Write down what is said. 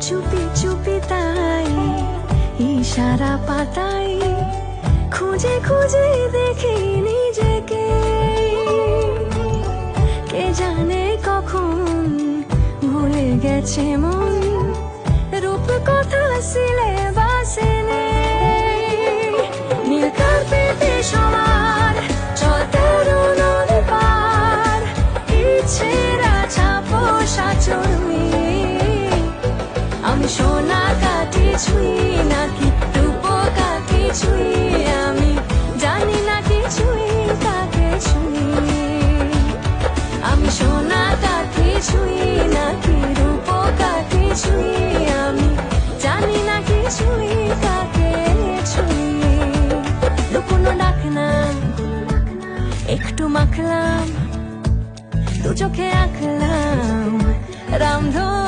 চুপি চুপি তাই ইশারা পাতাই খুঁজে খুঁজে দেখি নিজেকে। কে জানে কখন ভুলে গেছে মন, রূপ কথা সিলেবাসে নেই। নীল কার্পেটে সবার চলতে নদী পার, ইচ্ছেরা ছাপোষা চড়ুই। আমি সোনা কাঠি ছুঁই নাকি রূপ কাঠি ছুঁই, আমি জানি না কিছুই কাকে ছুঁই। আমি সোনা কাঠি ছুঁই নাকি রূপ কাঠি ছুঁই, আমি জানি না কিছুই কাকে ছুঁই। লুকোনো ডাকলাম একটু মাখলাম, দু চোখে আঁকলাম রামধন।